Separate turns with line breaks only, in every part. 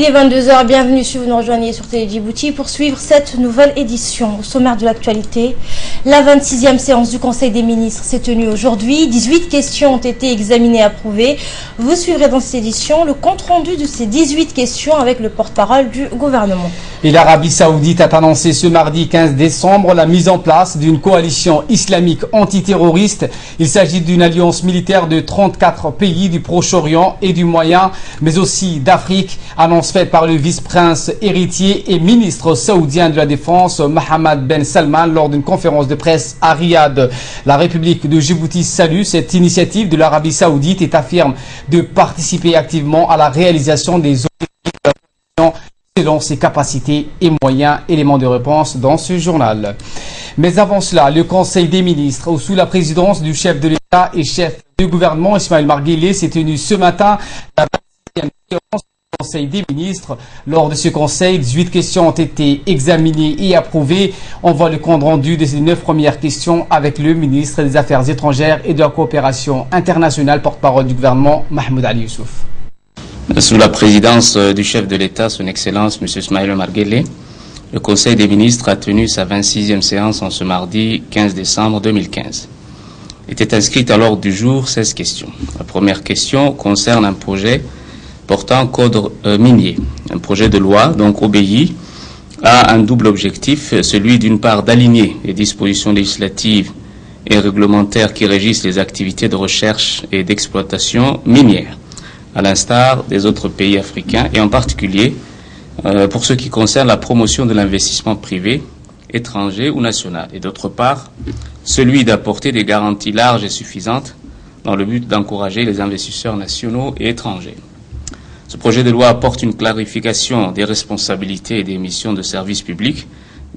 Il est 22 h, bienvenue si vous nous rejoignez sur Télé Djibouti pour suivre cette nouvelle édition. Au sommaire de l'actualité, la 26e séance du Conseil des ministres s'est tenue aujourd'hui. 18 questions ont été examinées et approuvées. Vous suivrez dans cette édition le compte-rendu de ces 18 questions avec le porte-parole du gouvernement.
Et l'Arabie Saoudite a annoncé ce mardi 15 décembre la mise en place d'une coalition islamique antiterroriste. Il s'agit d'une alliance militaire de 34 pays du Proche-Orient et du Moyen, mais aussi d'Afrique. Annonce faite par le vice-prince héritier et ministre saoudien de la Défense, Mohammed Ben Salman, lors d'une conférence de presse à Riyad. La République de Djibouti salue cette initiative de l'Arabie Saoudite et affirme de participer activement à la réalisation des objectifs selon ses capacités et moyens. Éléments de réponse dans ce journal. Mais avant cela, le Conseil des ministres, sous la présidence du chef de l'État et chef du gouvernement, Ismaël Marguelé, s'est tenu ce matin la 26e séance du Conseil des ministres. Lors de ce conseil, 18 questions ont été examinées et approuvées. On voit le compte rendu de ces 9 premières questions avec le ministre des Affaires étrangères et de la coopération internationale, porte-parole du gouvernement, Mahmoud Ali Youssouf.
Sous la présidence du chef de l'État, son Excellence M. Ismaël Marguelé, le Conseil des ministres a tenu sa 26e séance en ce mardi 15 décembre 2015. Était inscrite à l'ordre du jour 16 questions. La première question concerne un projet portant code minier. Un projet de loi donc obéit à un double objectif, celui d'une part d'aligner les dispositions législatives et réglementaires qui régissent les activités de recherche et d'exploitation minière, à l'instar des autres pays africains, et en particulier pour ce qui concerne la promotion de l'investissement privé, étranger ou national, et d'autre part, celui d'apporter des garanties larges et suffisantes dans le but d'encourager les investisseurs nationaux et étrangers. Ce projet de loi apporte une clarification des responsabilités et des missions de service public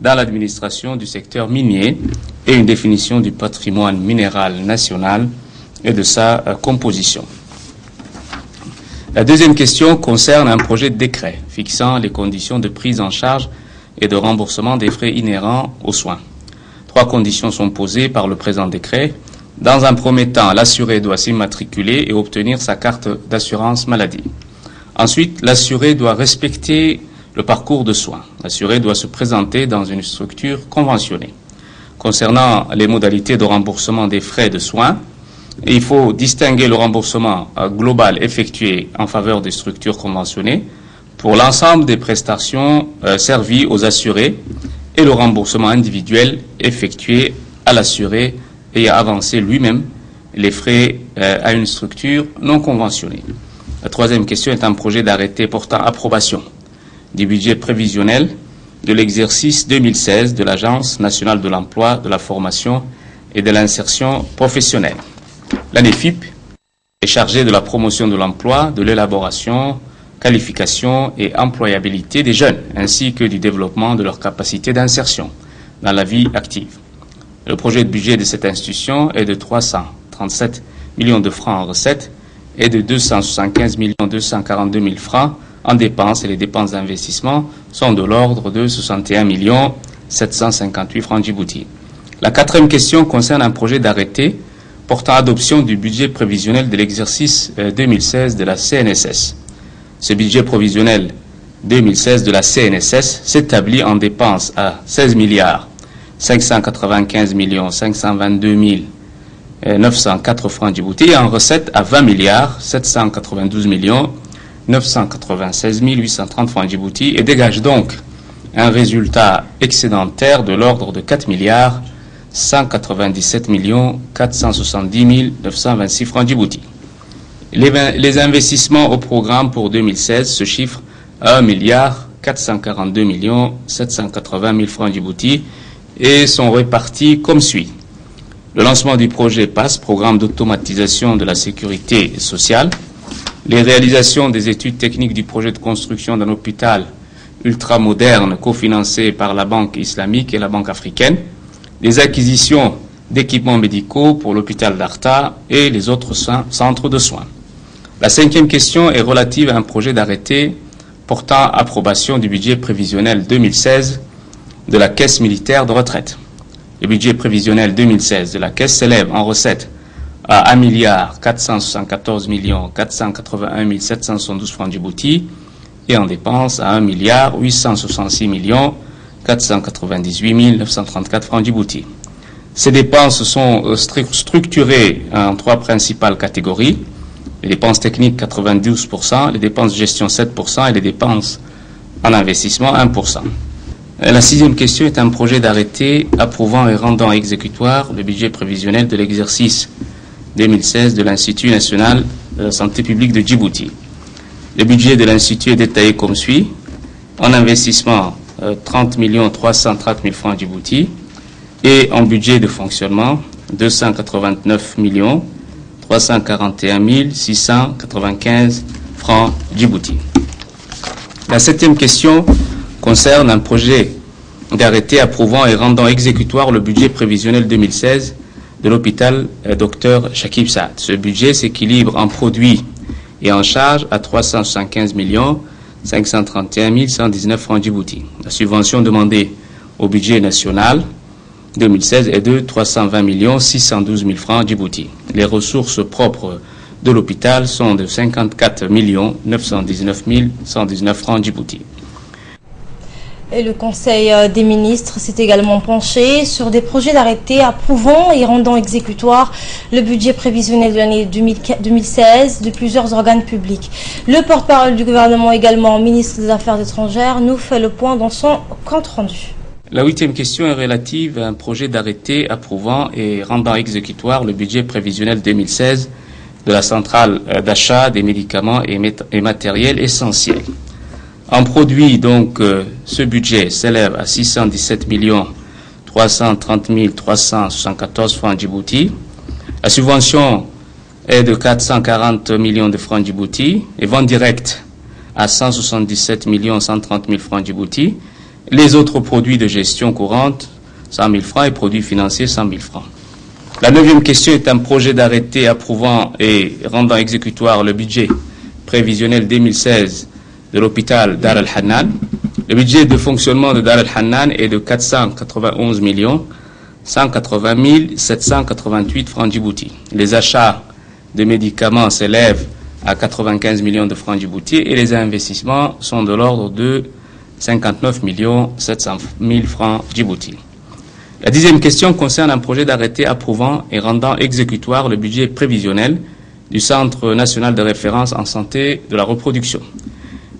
dans l'administration du secteur minier et une définition du patrimoine minéral national et de sa composition. La deuxième question concerne un projet de décret fixant les conditions de prise en charge et de remboursement des frais inhérents aux soins. 3 conditions sont posées par le présent décret. Dans un premier temps, l'assuré doit s'immatriculer et obtenir sa carte d'assurance maladie. Ensuite, l'assuré doit respecter le parcours de soins. L'assuré doit se présenter dans une structure conventionnée. Concernant les modalités de remboursement des frais de soins, il faut distinguer le remboursement global effectué en faveur des structures conventionnées pour l'ensemble des prestations servies aux assurés et le remboursement individuel effectué à l'assuré ayant avancé lui-même les frais à une structure non conventionnée. La troisième question est un projet d'arrêté portant approbation du budget prévisionnel de l'exercice 2016 de l'Agence nationale de l'emploi, de la formation et de l'insertion professionnelle. L'ANEFIP est chargée de la promotion de l'emploi, de l'élaboration, qualification et employabilité des jeunes, ainsi que du développement de leurs capacités d'insertion dans la vie active. Le projet de budget de cette institution est de 337 millions de francs en recettes et de 275 242 000 francs en dépenses, et les dépenses d'investissement sont de l'ordre de 61 758 francs Djibouti. La quatrième question concerne un projet d'arrêté portant adoption du budget prévisionnel de l'exercice 2016 de la CNSS. Ce budget prévisionnel 2016 de la CNSS s'établit en dépenses à 16 595 522 904 francs Djibouti et en recettes à 20 792 996 830 francs Djibouti, et dégage donc un résultat excédentaire de l'ordre de 4 197 470 926 francs Djibouti. Les investissements au programme pour 2016 se chiffrent à 1 442 780 000 francs Djibouti et sont répartis comme suit. Le lancement du projet PASS, programme d'automatisation de la sécurité sociale, les réalisations des études techniques du projet de construction d'un hôpital ultramoderne cofinancé par la Banque islamique et la Banque africaine, les acquisitions d'équipements médicaux pour l'hôpital d'Arta et les autres centres de soins. La cinquième question est relative à un projet d'arrêté portant approbation du budget prévisionnel 2016 de la Caisse militaire de retraite. Le budget prévisionnel 2016 de la Caisse s'élève en recettes à 1 474 481 772 francs Djibouti et en dépenses à 1 866 498 934 francs Djibouti. Ces dépenses sont structurées en trois principales catégories. Les dépenses techniques 92%, les dépenses de gestion 7% et les dépenses en investissement 1%. La sixième question est un projet d'arrêté approuvant et rendant exécutoire le budget prévisionnel de l'exercice 2016 de l'Institut national de la santé publique de Djibouti. Le budget de l'Institut est détaillé comme suit. En investissement, 30 330 000 francs Djibouti et en budget de fonctionnement, 289 341 695 francs Djibouti. La septième question concerne un projet d'arrêté approuvant et rendant exécutoire le budget prévisionnel 2016 de l'hôpital Dr Shakib Saad. Ce budget s'équilibre en produits et en charges à 375 531 119 francs Djibouti. La subvention demandée au budget national 2016 est de 320 612 000 francs Djibouti. Les ressources propres de l'hôpital sont de 54 919 119 francs Djibouti.
Et le Conseil des ministres s'est également penché sur des projets d'arrêté approuvant et rendant exécutoire le budget prévisionnel de l'année 2016 de plusieurs organes publics. Le porte-parole du gouvernement, également ministre des Affaires étrangères, nous fait le point dans son compte rendu.
La huitième question est relative à un projet d'arrêté approuvant et rendant exécutoire le budget prévisionnel 2016 de la centrale d'achat des médicaments et matériels essentiels. En produit, donc, ce budget s'élève à 617 330 374 francs Djibouti. La subvention est de 440 millions de francs Djibouti. Les ventes directes à 177 130 000 francs Djibouti. Les autres produits de gestion courante, 100 000 francs et produits financiers, 100 000 francs. La neuvième question est un projet d'arrêté approuvant et rendant exécutoire le budget prévisionnel 2016 de l'hôpital Dar al-Hannan. Le budget de fonctionnement de Dar al-Hannan est de 491 180 788 francs Djibouti. Les achats de médicaments s'élèvent à 95 millions de francs Djibouti et les investissements sont de l'ordre de 59 700 000 francs Djibouti. La dixième question concerne un projet d'arrêté approuvant et rendant exécutoire le budget prévisionnel du Centre national de référence en santé de la reproduction.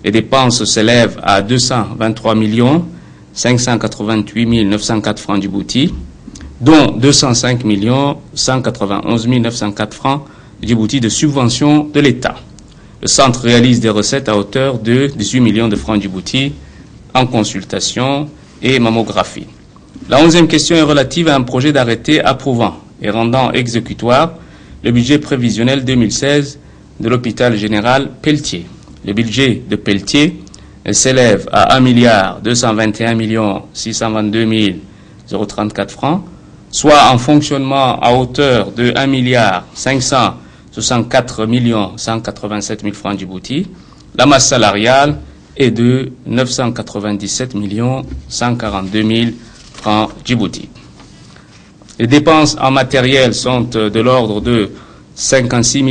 Les dépenses s'élèvent à 223 588 904 francs Djibouti, dont 205 191 904 francs Djibouti de subvention de l'État. Le centre réalise des recettes à hauteur de 18 millions de francs Djibouti en consultation et mammographie. La 11e question est relative à un projet d'arrêté approuvant et rendant exécutoire le budget prévisionnel 2016 de l'hôpital général Pelletier. Le budget de Pelletier s'élève à 1 221 622 034 francs, soit en fonctionnement à hauteur de 1 564 187 000 francs Djibouti. La masse salariale est de 997 142 000 francs Djibouti. Les dépenses en matériel sont de l'ordre de 56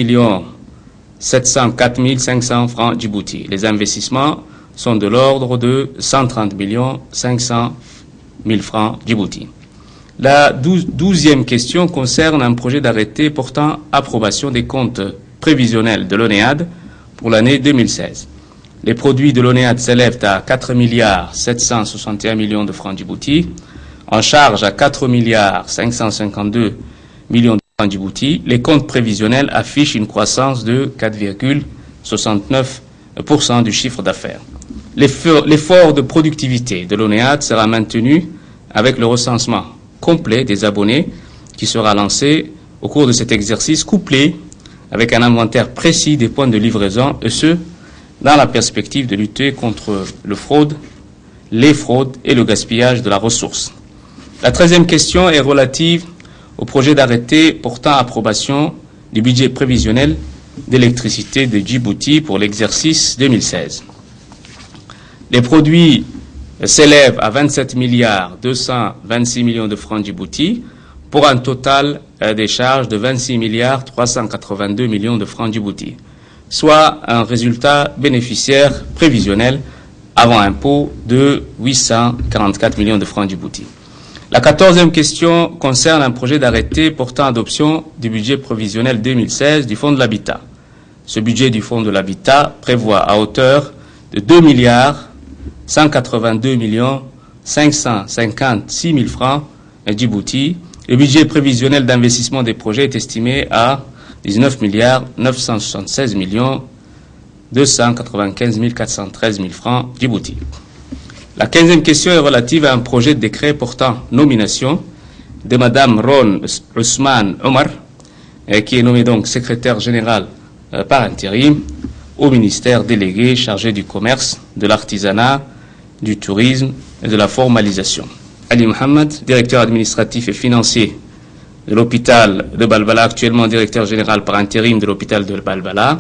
704 500 francs Djibouti. Les investissements sont de l'ordre de 130 500 000 francs Djibouti. La 12e question concerne un projet d'arrêté portant approbation des comptes prévisionnels de l'ONEAD pour l'année 2016. Les produits de l'ONEAD s'élèvent à 4 761 millions de francs Djibouti, en charge à 4 552 millions de francs Djibouti. Les comptes prévisionnels affichent une croissance de 4,69% du chiffre d'affaires. L'effort de productivité de l'ONEAD sera maintenu avec le recensement complet des abonnés qui sera lancé au cours de cet exercice, couplé avec un inventaire précis des points de livraison, et ce, dans la perspective de lutter contre les fraudes et le gaspillage de la ressource. La 13e question est relative au projet d'arrêté portant approbation du budget prévisionnel d'électricité de Djibouti pour l'exercice 2016. Les produits s'élèvent à 27 226 millions de francs Djibouti pour un total des charges de 26 382 millions de francs Djibouti. soit un résultat bénéficiaire prévisionnel avant impôt de 844 millions de francs Djibouti. La 14e question concerne un projet d'arrêté portant adoption du budget prévisionnel 2016 du Fonds de l'Habitat. Ce budget du Fonds de l'Habitat prévoit à hauteur de 2 182 556 000 francs Djibouti. Le budget prévisionnel d'investissement des projets est estimé à 19 976 295 413 000 francs Djibouti. La 15e question est relative à un projet de décret portant nomination de Mme Ron Ousmane Omar, qui est nommée donc secrétaire générale par intérim au ministère délégué chargé du commerce, de l'artisanat, du tourisme et de la formalisation. Ali Mohamed, directeur administratif et financier de l'hôpital de Balbala, actuellement directeur général par intérim de l'hôpital de Balbala,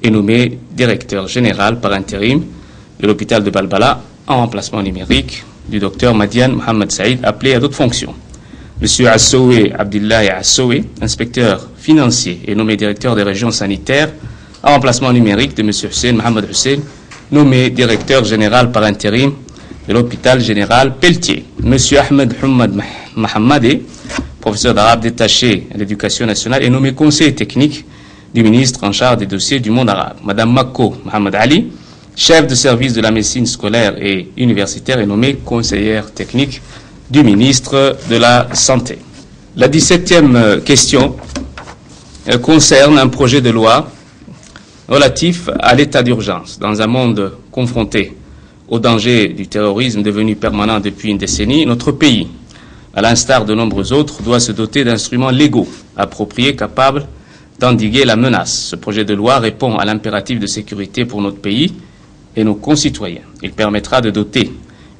est nommé directeur général par intérim de l'hôpital de Balbala en remplacement numérique du docteur Madian Mohamed Saïd, appelé à d'autres fonctions. Monsieur Assoué Abdillahi Assoué, inspecteur financier, est nommé directeur des régions sanitaires en remplacement numérique de monsieur Hussein Mohamed Hussein, nommé directeur général par intérim de l'hôpital général Pelletier. Monsieur Ahmed Hamad Mahamadé, professeur d'arabe détaché à l'éducation nationale, est nommé conseiller technique du ministre en charge des dossiers du monde arabe. Madame Mako Mohamed Ali, chef de service de la médecine scolaire et universitaire, est nommée conseillère technique du ministre de la Santé. La 17e question concerne un projet de loi relatif à l'état d'urgence. Dans un monde confronté au danger du terrorisme devenu permanent depuis une décennie, notre pays, à l'instar de nombreux autres, doit se doter d'instruments légaux appropriés capables d'endiguer la menace. Ce projet de loi répond à l'impératif de sécurité pour notre pays et nos concitoyens. Il permettra de doter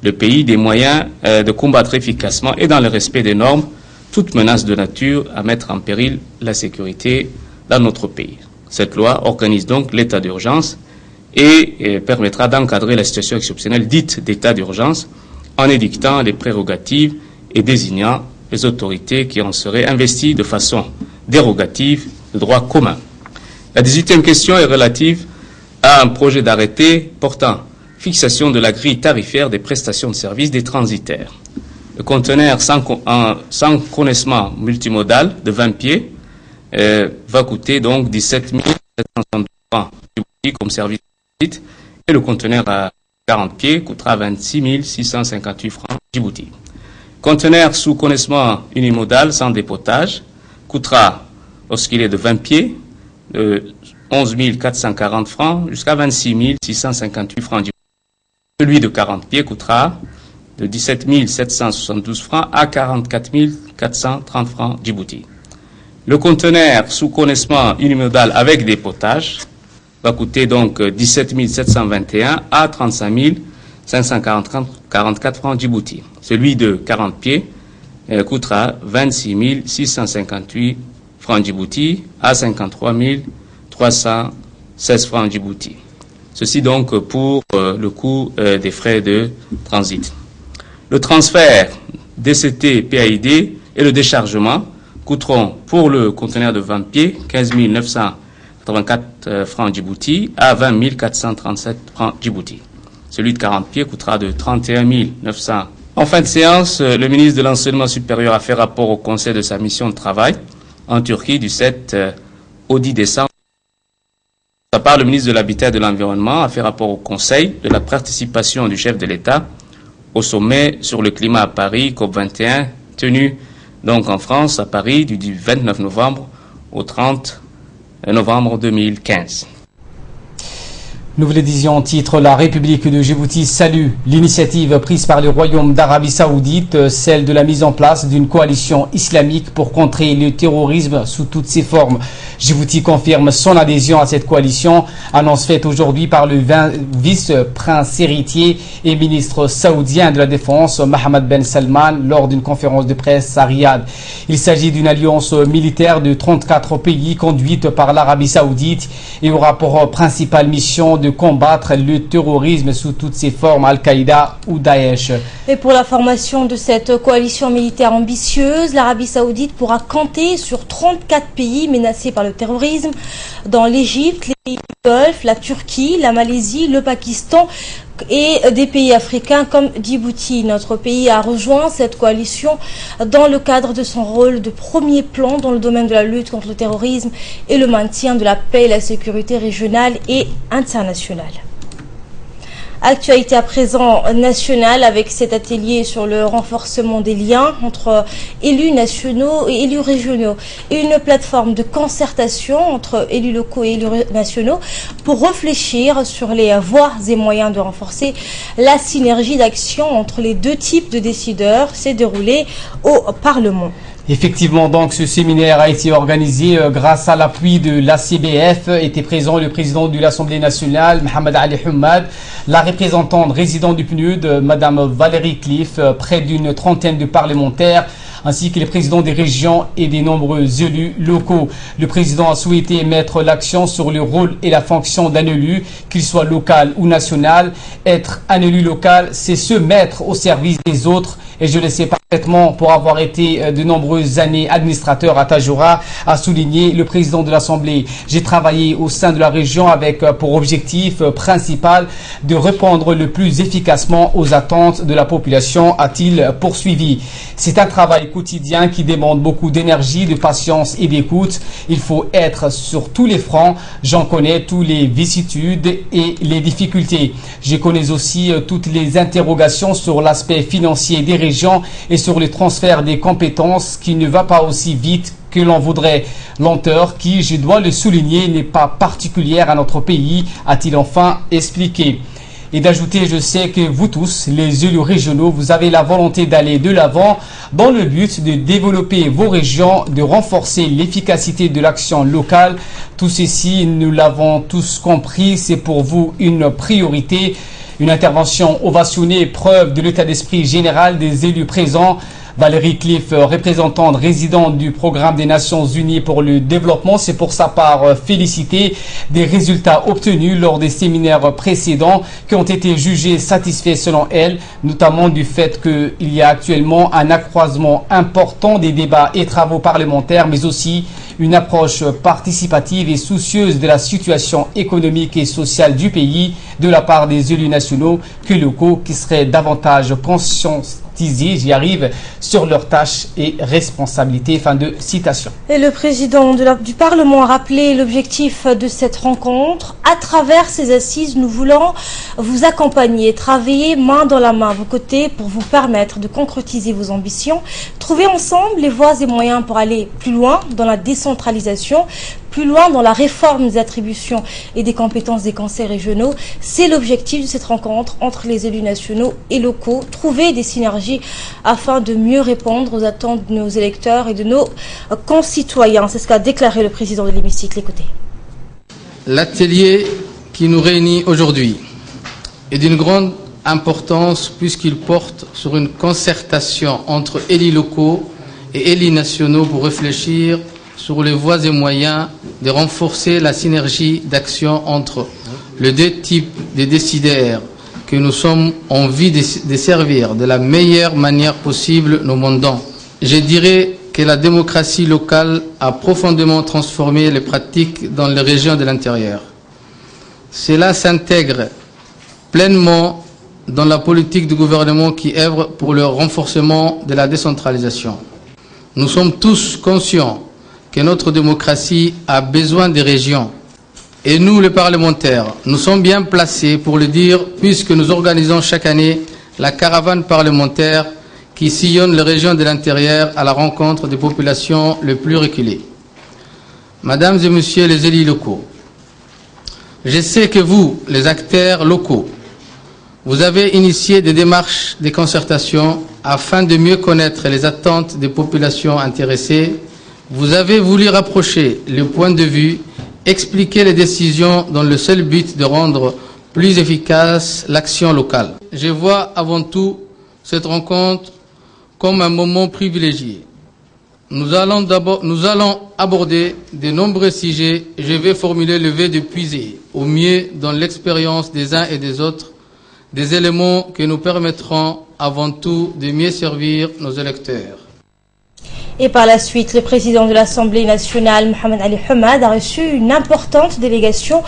le pays des moyens de combattre efficacement et dans le respect des normes toute menace de nature à mettre en péril la sécurité dans notre pays. Cette loi organise donc l'état d'urgence et permettra d'encadrer la situation exceptionnelle dite d'état d'urgence en édictant les prérogatives et désignant les autorités qui en seraient investies de façon dérogative de droit commun. La 18e question est relative à un projet d'arrêté portant fixation de la grille tarifaire des prestations de services des transitaires. Le conteneur sans connaissement multimodal de 20 pieds va coûter donc 17 762 francs comme service Djibouti et le conteneur à 40 pieds coûtera 26 658 francs Djibouti. Conteneur sous connaissement unimodal sans dépotage coûtera, lorsqu'il est de 20 pieds, de 11 440 francs jusqu'à 26 658 francs Djibouti. Celui de 40 pieds coûtera de 17 772 francs à 44 430 francs Djibouti. Le conteneur sous connaissement unimodal avec dépotage va coûter donc 17 721 à 35 544 francs Djibouti. Celui de 40 pieds coûtera 26 658 francs Djibouti à 53 316 francs Djibouti. Ceci donc pour le coût des frais de transit. Le transfert DCT PAID et le déchargement coûteront pour le conteneur de 20 pieds 15 984 francs Djibouti à 20 437 francs Djibouti. Celui de 40 pieds coûtera de 31 900. En fin de séance, le ministre de l'Enseignement supérieur a fait rapport au conseil de sa mission de travail en Turquie du 7 au 10 décembre. De sa part, le ministre de l'Habitat et de l'Environnement a fait rapport au conseil de la participation du chef de l'État au sommet sur le climat à Paris, COP21, tenu donc en France, à Paris, du 29 novembre au 30 novembre 2015.
Nous vous le disions en titre, la République de Djibouti salue l'initiative prise par le Royaume d'Arabie Saoudite, celle de la mise en place d'une coalition islamique pour contrer le terrorisme sous toutes ses formes. Djibouti confirme son adhésion à cette coalition, annonce faite aujourd'hui par le vice-prince héritier et ministre saoudien de la Défense, Mohammed Ben Salman, lors d'une conférence de presse à Riyad. Il s'agit d'une alliance militaire de 34 pays conduite par l'Arabie Saoudite et aura pour principale mission de combattre le terrorisme sous toutes ses formes, Al-Qaïda ou Daesh.
Et pour la formation de cette coalition militaire ambitieuse, l'Arabie Saoudite pourra compter sur 34 pays menacés par le terrorisme, dans l'Égypte, pays du Golfe, la Turquie, la Malaisie, le Pakistan et des pays africains comme Djibouti. Notre pays a rejoint cette coalition dans le cadre de son rôle de premier plan dans le domaine de la lutte contre le terrorisme et le maintien de la paix et la sécurité régionale et internationale. Actualité à présent nationale avec cet atelier sur le renforcement des liens entre élus nationaux et élus régionaux et une plateforme de concertation entre élus locaux et élus nationaux pour réfléchir sur les voies et moyens de renforcer la synergie d'action entre les deux types de décideurs s'est déroulé au Parlement.
Effectivement, donc ce séminaire a été organisé grâce à l'appui de l'ACBF. Était présent le président de l'Assemblée nationale, Mohamed Ali Hammad, la représentante résidente du PNUD, Madame Valérie Cliff, près d'une trentaine de parlementaires, ainsi que les présidents des régions et des nombreux élus locaux. Le président a souhaité mettre l'accent sur le rôle et la fonction d'un élu, qu'il soit local ou national. Être un élu local, c'est se mettre au service des autres. Et je le sais parfaitement pour avoir été de nombreuses années administrateur à Tajoura, a souligné le président de l'Assemblée. J'ai travaillé au sein de la région avec pour objectif principal de répondre le plus efficacement aux attentes de la population, a-t-il poursuivi. C'est un travail quotidien qui demande beaucoup d'énergie, de patience et d'écoute. Il faut être sur tous les fronts. J'en connais toutes les vicissitudes et les difficultés. Je connais aussi toutes les interrogations sur l'aspect financier des régions et sur le transfert des compétences qui ne va pas aussi vite que l'on voudrait. Lenteur qui, je dois le souligner, n'est pas particulière à notre pays, a-t-il enfin expliqué. Et d'ajouter, je sais que vous tous, les élus régionaux, vous avez la volonté d'aller de l'avant dans le but de développer vos régions, de renforcer l'efficacité de l'action locale. Tout ceci, nous l'avons tous compris, c'est pour vous une priorité. Une intervention ovationnée, preuve de l'état d'esprit général des élus présents. Valérie Cliff, représentante résidente du programme des Nations Unies pour le développement, c'est pour sa part félicité des résultats obtenus lors des séminaires précédents qui ont été jugés satisfaits selon elle, notamment du fait qu'il y a actuellement un accroissement important des débats et travaux parlementaires, mais aussi une approche participative et soucieuse de la situation économique et sociale du pays de la part des élus nationaux que locaux qui seraient davantage conscientisés, j'y arrive, sur leurs tâches et responsabilités. Fin de citation.
Et le président du Parlement a rappelé l'objectif de cette rencontre. À travers ces assises, nous voulons vous accompagner, travailler main dans la main à vos côtés pour vous permettre de concrétiser vos ambitions, trouver ensemble les voies et moyens pour aller plus loin dans la décentralisation, plus loin dans la réforme des attributions et des compétences des conseils régionaux. C'est l'objectif de cette rencontre entre les élus nationaux et locaux, trouver des synergies afin de mieux répondre aux attentes de nos électeurs et de nos concitoyens. C'est ce qu'a déclaré le président de l'hémicycle. Écoutez.
L'atelier qui nous réunit aujourd'hui est d'une grande importance puisqu'il porte sur une concertation entre élus locaux et élus nationaux pour réfléchir sur les voies et moyens de renforcer la synergie d'action entre les deux types de décideurs que nous sommes en vie de servir de la meilleure manière possible nos mandants. Je dirais que la démocratie locale a profondément transformé les pratiques dans les régions de l'intérieur. Cela s'intègre pleinement dans la politique du gouvernement qui œuvre pour le renforcement de la décentralisation. Nous sommes tous conscients que notre démocratie a besoin des régions. Et nous, les parlementaires, nous sommes bien placés pour le dire puisque nous organisons chaque année la caravane parlementaire qui sillonne les régions de l'intérieur à la rencontre des populations les plus reculées. Mesdames et messieurs les élus locaux, je sais que vous, les acteurs locaux, vous avez initié des démarches de concertation afin de mieux connaître les attentes des populations intéressées. Vous avez voulu rapprocher le point de vue, expliquer les décisions dans le seul but de rendre plus efficace l'action locale. Je vois avant tout cette rencontre comme un moment privilégié. Nous allons aborder de nombreux sujets et je vais formuler le vœu de puiser au mieux dans l'expérience des uns et des autres des éléments qui nous permettront avant tout de mieux servir nos électeurs.
Et par la suite, le président de l'Assemblée nationale, Mohamed Ali Hamad, a reçu une importante délégation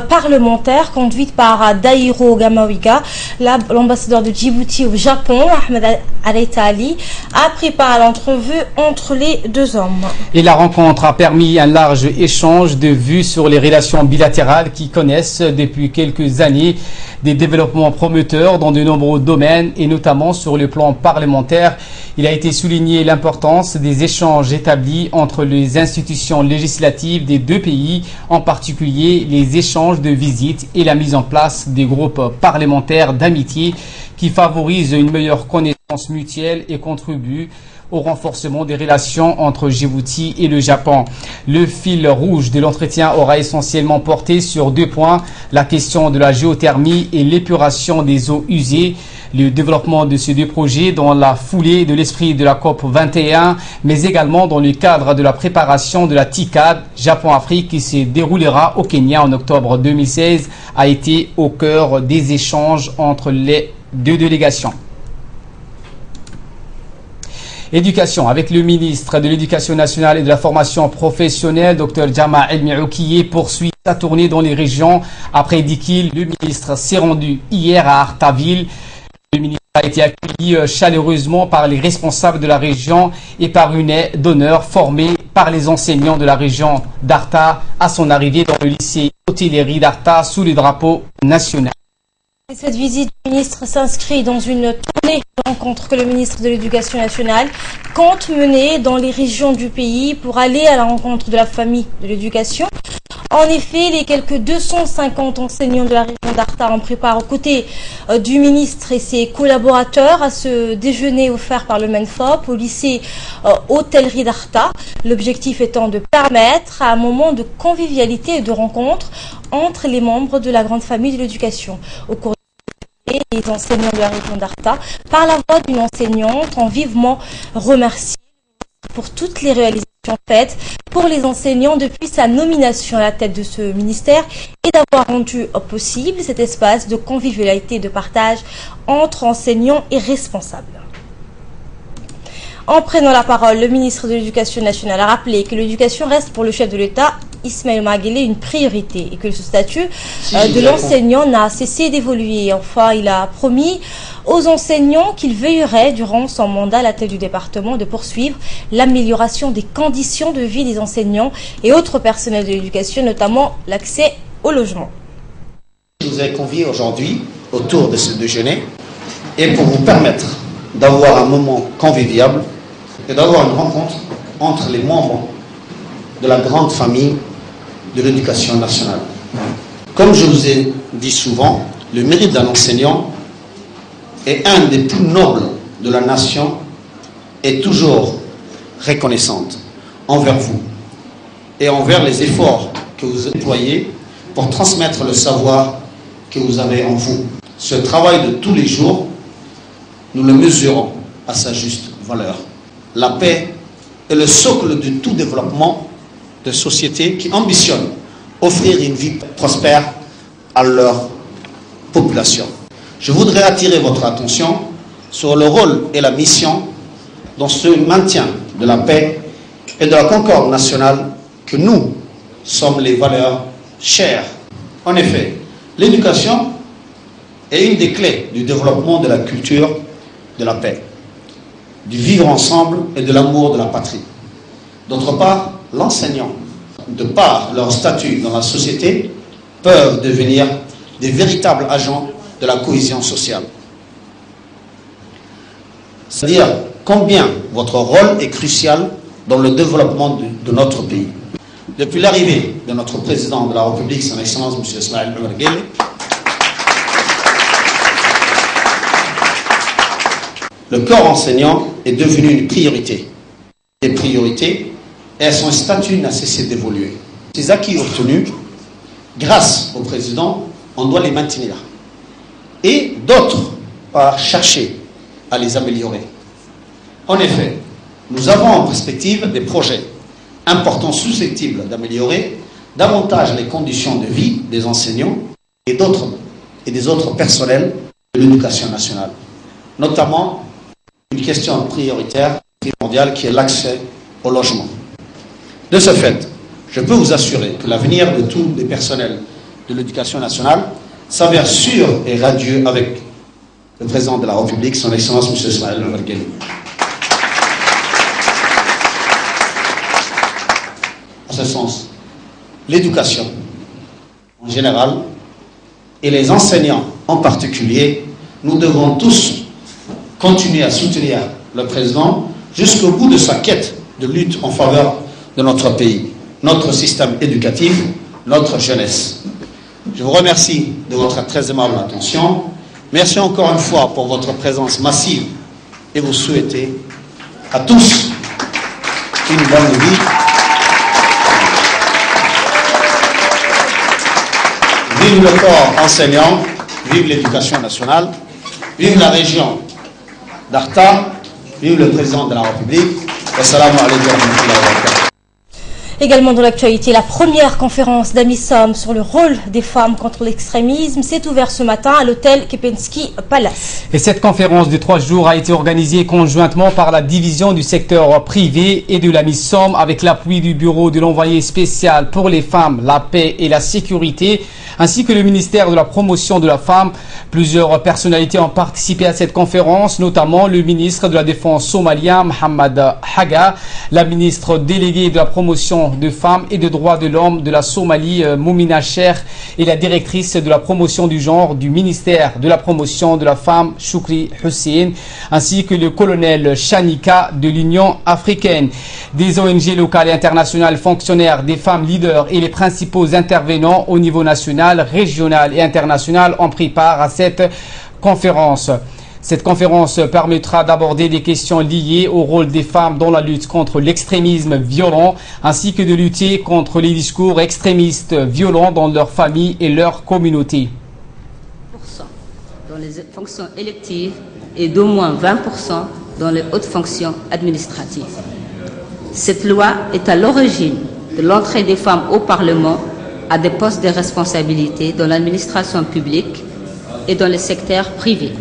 parlementaire conduite par Daïro Gamawiga, l'ambassadeur de Djibouti au Japon. Ahmed Areta Ali a pris part à l'entrevue entre les deux hommes.
Et la rencontre a permis un large échange de vues sur les relations bilatérales qui connaissent depuis quelques années des développements promoteurs dans de nombreux domaines et notamment sur le plan parlementaire. Il a été souligné l'importance des échanges établis entre les institutions législatives des deux pays, en particulier les échanges de visites et la mise en place des groupes parlementaires d'amitié qui favorisent une meilleure connaissance mutuelle et contribuent au renforcement des relations entre Djibouti et le Japon. Le fil rouge de l'entretien aura essentiellement porté sur deux points, la question de la géothermie et l'épuration des eaux usées, le développement de ces deux projets dans la foulée de l'esprit de la COP 21, mais également dans le cadre de la préparation de la TICAD Japon-Afrique qui se déroulera au Kenya en octobre 2016, a été au cœur des échanges entre les deux délégations. Éducation, avec le ministre de l'Éducation nationale et de la formation professionnelle, Dr Jama El-Mioukiye, poursuit sa tournée dans les régions. Après Dikil, le ministre s'est rendu hier à Artaville. Le ministre a été accueilli chaleureusement par les responsables de la région et par une aide d'honneur formée par les enseignants de la région d'Arta à son arrivée dans le lycée hôtellerie d'Arta sous le drapeau national.
Cette visite du ministre s'inscrit dans une tournée de rencontres que le ministre de l'Éducation nationale compte mener dans les régions du pays pour aller à la rencontre de la famille de l'éducation. En effet, les quelques 250 enseignants de la région d'Arta en préparent aux côtés du ministre et ses collaborateurs à ce déjeuner offert par le MENFOP au lycée hôtellerie d'Arta. L'objectif étant de permettre à un moment de convivialité et de rencontre entre les membres de la grande famille de l'éducation. Au cours les enseignants de la région d'Arta, par la voix d'une enseignante, ont vivement remercié pour toutes les réalisations faites pour les enseignants depuis sa nomination à la tête de ce ministère et d'avoir rendu possible cet espace de convivialité et de partage entre enseignants et responsables. En prenant la parole, le ministre de l'Éducation nationale a rappelé que l'éducation reste pour le chef de l'État, Ismaël Marguelé, une priorité et que ce statut de l'enseignant n'a cessé d'évoluer. Enfin, il a promis aux enseignants qu'il veillerait durant son mandat à la tête du département de poursuivre l'amélioration des conditions de vie des enseignants et autres personnels de l'éducation, notamment l'accès au logement.
Je vous ai convié aujourd'hui autour de ce déjeuner et pour vous permettre d'avoir un moment convivial et d'avoir une rencontre entre les membres de la grande famille de l'éducation nationale. Comme je vous ai dit souvent, le mérite d'un enseignant est un des plus nobles de la nation et toujours reconnaissante envers vous et envers les efforts que vous déployez pour transmettre le savoir que vous avez en vous. Ce travail de tous les jours, nous le mesurons à sa juste valeur. La paix est le socle de tout développement de sociétés qui ambitionnent offrir une vie prospère à leur population. Je voudrais attirer votre attention sur le rôle et la mission dans ce maintien de la paix et de la concorde nationale que nous sommes les valeurs chères. En effet, l'éducation est une des clés du développement de la culture de la paix, du vivre ensemble et de l'amour de la patrie. D'autre part, l'enseignant, de par leur statut dans la société, peuvent devenir des véritables agents de la cohésion sociale. C'est-à-dire combien votre rôle est crucial dans le développement de notre pays. Depuis l'arrivée de notre président de la République, son Excellence M. Ismaël Marguelé, le corps enseignant est devenu une priorité. Des priorités et son statut n'a cessé d'évoluer. Ces acquis obtenus, grâce au président, on doit les maintenir. Et d'autres, à chercher à les améliorer. En effet, nous avons en perspective des projets importants susceptibles d'améliorer davantage les conditions de vie des enseignants et des autres personnels de l'éducation nationale. Notamment, une question prioritaire primordial qui est l'accès au logement. De ce fait, je peux vous assurer que l'avenir de tous les personnels de l'éducation nationale s'avère sûr et radieux avec le président de la République, son Excellence M. Ismaïl Omar Guelleh. En ce sens, l'éducation en général et les enseignants en particulier, nous devons tous continuer à soutenir le président jusqu'au bout de sa quête de lutte en faveur de notre pays, notre système éducatif, notre jeunesse. Je vous remercie de votre très aimable attention. Merci encore une fois pour votre présence massive et vous souhaiter à tous une bonne vie. Vive le corps enseignant, vive l'éducation nationale, vive la région d'Arta, vive le président de la République. Assalamu alaikum wa rahmatullahi wa barakatuh.
Également dans l'actualité, la première conférence d'Amissom sur le rôle des femmes contre l'extrémisme s'est ouverte ce matin à l'hôtel Kempinski Palace.
Et cette conférence de 3 jours a été organisée conjointement par la division du secteur privé et de l'Amissom avec l'appui du bureau de l'envoyé spécial pour les femmes, la paix et la sécurité, ainsi que le ministère de la promotion de la femme. Plusieurs personnalités ont participé à cette conférence, notamment le ministre de la Défense somalien, Mohamed Haga, la ministre déléguée de la promotion de femmes et de droits de l'homme de la Somalie, Moumina Cher, et la directrice de la promotion du genre du ministère de la promotion de la femme, Choukri Hussein, ainsi que le colonel Chanika de l'Union africaine. Des ONG locales et internationales, fonctionnaires, des femmes leaders et les principaux intervenants au niveau national, régional et international ont pris part à cette conférence. Cette conférence permettra d'aborder des questions liées au rôle des femmes dans la lutte contre l'extrémisme violent, ainsi que de lutter contre les discours extrémistes violents dans leur famille et leur communauté.
Dans les fonctions électives et d'au moins 20% dans les hautes fonctions administratives. Cette loi est à l'origine de l'entrée des femmes au Parlement à des postes de responsabilité dans l'administration publique et dans le secteur privé.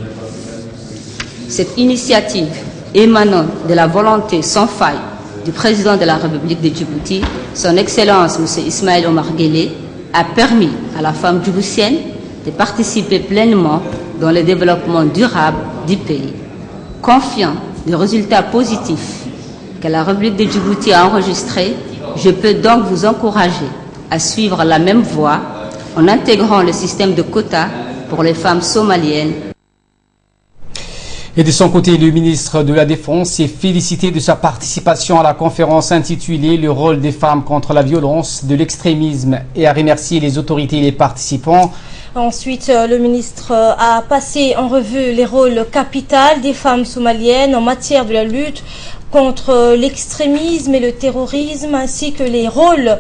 Cette initiative émanant de la volonté sans faille du président de la République de Djibouti, son Excellence M. Ismaïl Omar Guelleh, a permis à la femme djiboutienne de participer pleinement dans le développement durable du pays. Confiant des résultats positifs que la République de Djibouti a enregistrés, je peux donc vous encourager à suivre la même voie en intégrant le système de quotas pour les femmes somaliennes.
Et de son côté, le ministre de la Défense s'est félicité de sa participation à la conférence intitulée « Le rôle des femmes contre la violence, de l'extrémisme » et a remercié les autorités et les participants.
Ensuite, le ministre a passé en revue les rôles capitaux des femmes somaliennes en matière de la lutte contre l'extrémisme et le terrorisme, ainsi que les rôles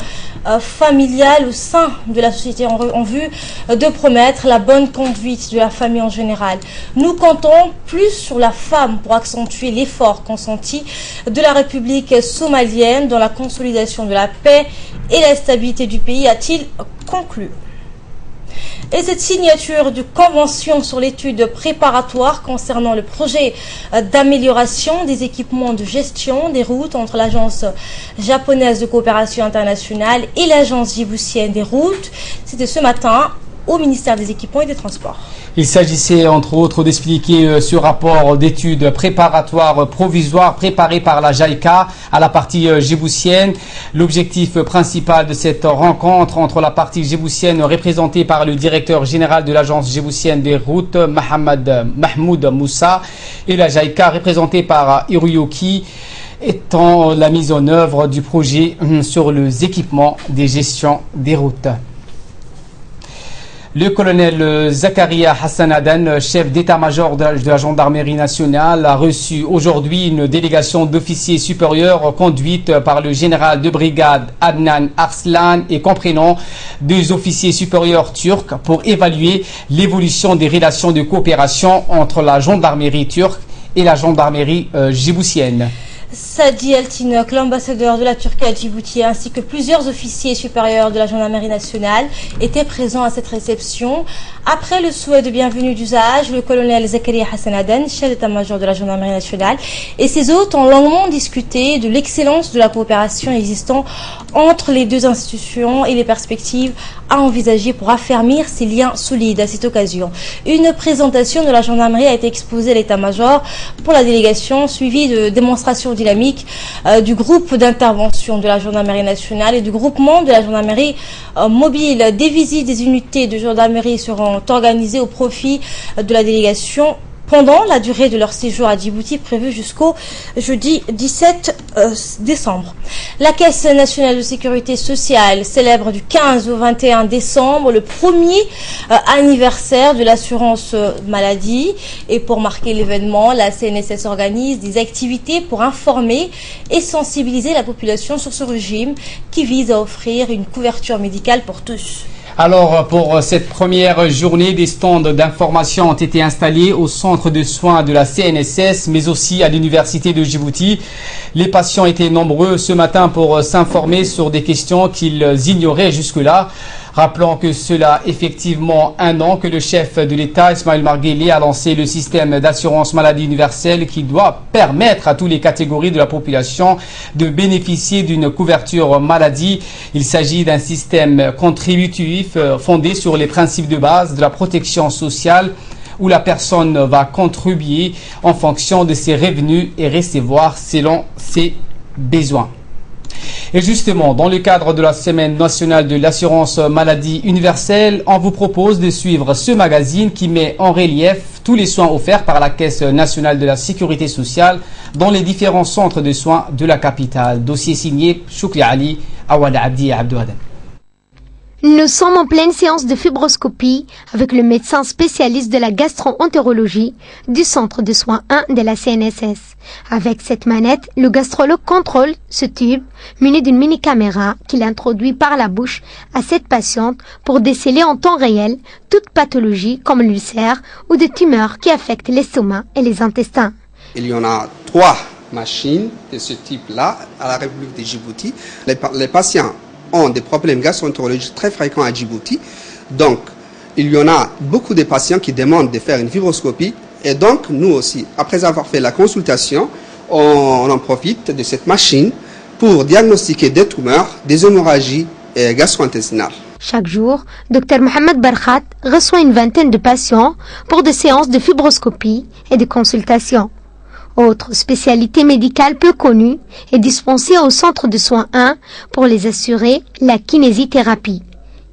familiales au sein de la société en vue de promettre la bonne conduite de la famille en général. Nous comptons plus sur la femme pour accentuer l'effort consenti de la République somalienne dans la consolidation de la paix et la stabilité du pays, a-t-il conclu. Et cette signature de convention sur l'étude préparatoire concernant le projet d'amélioration des équipements de gestion des routes entre l'Agence japonaise de coopération internationale et l'Agence djiboutienne des routes, c'était ce matin au ministère des Équipements et des Transports.
Il s'agissait entre autres d'expliquer ce rapport d'études préparatoires provisoires préparé par la JICA à la partie djiboutienne. L'objectif principal de cette rencontre entre la partie djiboutienne représentée par le directeur général de l'agence djiboutienne des routes, Mahmoud Moussa, et la JICA représentée par Hiroyuki, étant la mise en œuvre du projet sur les équipements des gestions des routes. Le colonel Zakaria Hassan Adan, chef d'état-major de la gendarmerie nationale, a reçu aujourd'hui une délégation d'officiers supérieurs conduite par le général de brigade Adnan Arslan et comprenant 2 officiers supérieurs turcs pour évaluer l'évolution des relations de coopération entre la gendarmerie turque et la gendarmerie djiboutienne.
Sadi Altinok, l'ambassadeur de la Turquie à Djibouti, ainsi que plusieurs officiers supérieurs de la gendarmerie nationale étaient présents à cette réception. Après le souhait de bienvenue d'usage, le colonel Zakaria Hassan Aden, chef d'état-major de la gendarmerie nationale, et ses hôtes ont longuement discuté de l'excellence de la coopération existant entre les deux institutions et les perspectives à envisager pour affermir ces liens solides. À cette occasion, une présentation de la gendarmerie a été exposée à l'état-major pour la délégation, suivie de démonstrations dynamiques du groupe d'intervention de la gendarmerie nationale et du groupement de la gendarmerie mobile. Des visites des unités de gendarmerie seront organisées au profit de la délégation pendant la durée de leur séjour à Djibouti, prévu jusqu'au jeudi 17 décembre. La Caisse nationale de sécurité sociale célèbre du 15 au 21 décembre le premier anniversaire de l'assurance maladie. Et pour marquer l'événement, la CNSS organise des activités pour informer et sensibiliser la population sur ce régime qui vise à offrir une couverture médicale pour tous.
Alors, pour cette première journée, des stands d'information ont été installés au centre de soins de la CNSS, mais aussi à l'université de Djibouti. Les patients étaient nombreux ce matin pour s'informer sur des questions qu'ils ignoraient jusque-là. Rappelons que cela effectivement un an que le chef de l'État, Ismaël Marguerite, a lancé le système d'assurance maladie universelle qui doit permettre à toutes les catégories de la population de bénéficier d'une couverture maladie. Il s'agit d'un système contributif fondé sur les principes de base de la protection sociale où la personne va contribuer en fonction de ses revenus et recevoir selon ses besoins. Et justement, dans le cadre de la Semaine nationale de l'assurance maladie universelle, on vous propose de suivre ce magazine qui met en relief tous les soins offerts par la Caisse nationale de la sécurité sociale dans les différents centres de soins de la capitale. Dossier signé Choukri Ali, Awad Abdi et Abdou Adam.
Nous sommes en pleine séance de fibroscopie avec le médecin spécialiste de la gastro-entérologie du centre de soins 1 de la CNSS. Avec cette manette, le gastrologue contrôle ce tube muni d'une mini-caméra qu'il introduit par la bouche à cette patiente pour déceler en temps réel toute pathologie comme l'ulcère ou des tumeurs qui affectent l'estomac et les intestins.
Il y en a 3 machines de ce type-là à la République de Djibouti. Les patients ont des problèmes gastro-entérologiques très fréquents à Djibouti. Donc, il y en a beaucoup de patients qui demandent de faire une fibroscopie. Et donc, nous aussi, après avoir fait la consultation, on en profite de cette machine pour diagnostiquer des tumeurs, des hémorragies gastro-intestinales.
Chaque jour, Dr Mohamed Barkhat reçoit une vingtaine de patients pour des séances de fibroscopie et de consultations. Autre spécialité médicale peu connue est dispensée au centre de soins 1 pour les assurer, la kinésithérapie.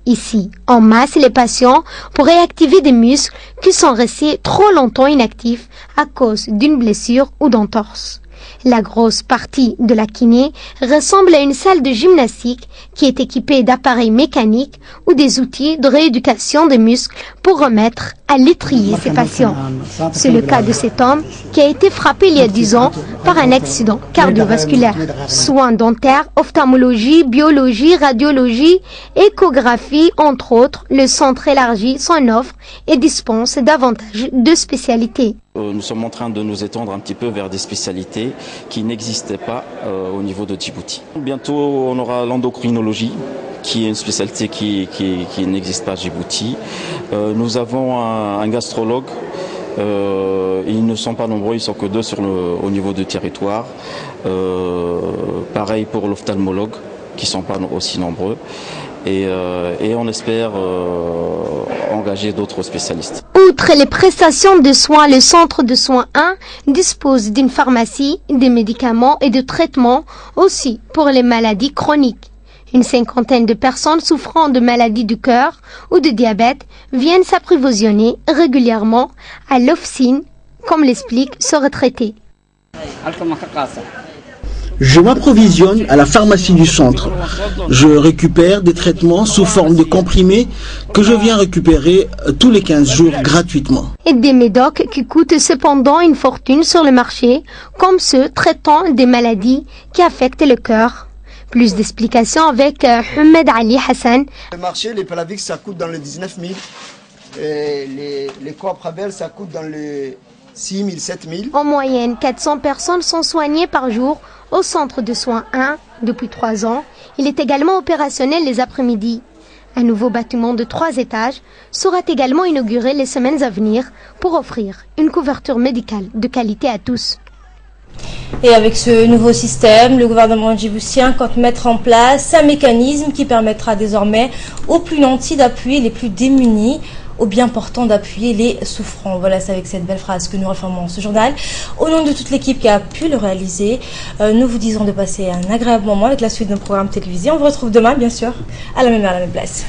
Ici, on masse les patients pour réactiver des muscles qui sont restés trop longtemps inactifs à cause d'une blessure ou d'entorse. La grosse partie de la kiné ressemble à une salle de gymnastique qui est équipée d'appareils mécaniques ou des outils de rééducation des muscles pour remettre à l'étrier ces patients. C'est le cas de cet homme qui a été frappé il y a 10 ans par un accident cardiovasculaire. Soins dentaires, ophtalmologie, biologie, radiologie, échographie, entre autres, le centre élargit son offre et dispense davantage de spécialités.
Nous sommes en train de nous étendre un petit peu vers des spécialités qui n'existaient pas au niveau de Djibouti. Bientôt, on aura l'endocrinologie, qui est une spécialité qui n'existe pas à Djibouti. Nous avons un gastrologue. Ils ne sont pas nombreux, ils sont que 2 au niveau du territoire. Pareil pour l'ophtalmologue, qui ne sont pas aussi nombreux. Et on espère engager d'autres spécialistes.
Outre les prestations de soins, le centre de soins 1 dispose d'une pharmacie, des médicaments et de traitements aussi pour les maladies chroniques. Une 50aine de personnes souffrant de maladies du cœur ou de diabète viennent s'approvisionner régulièrement à l'officine, comme l'explique ce retraité.
Je m'approvisionne à la pharmacie du centre. Je récupère des traitements sous forme de comprimés que je viens récupérer tous les 15 jours gratuitement.
Et des médocs qui coûtent cependant une fortune sur le marché, comme ceux traitant des maladies qui affectent le cœur. Plus d'explications avec Ahmed Ali Hassan.
Le marché, les Palavix, ça coûte dans les 19 000. Et les Coaprabel, ça coûte dans les 6 000, 7 000.
En moyenne, 400 personnes sont soignées par jour au centre de soins 1 depuis 3 ans. Il est également opérationnel les après-midi. Un nouveau bâtiment de 3 étages sera également inauguré les semaines à venir pour offrir une couverture médicale de qualité à tous.
Et avec ce nouveau système, le gouvernement djiboutien compte mettre en place un mécanisme qui permettra désormais aux plus nantis d'appuyer les plus démunis, aux bien portants d'appuyer les souffrants. Voilà, c'est avec cette belle phrase que nous refermons ce journal. Au nom de toute l'équipe qui a pu le réaliser, nous vous disons de passer un agréable moment avec la suite de nos programmes télévisés. On vous retrouve demain, bien sûr, à la même heure, à la même place.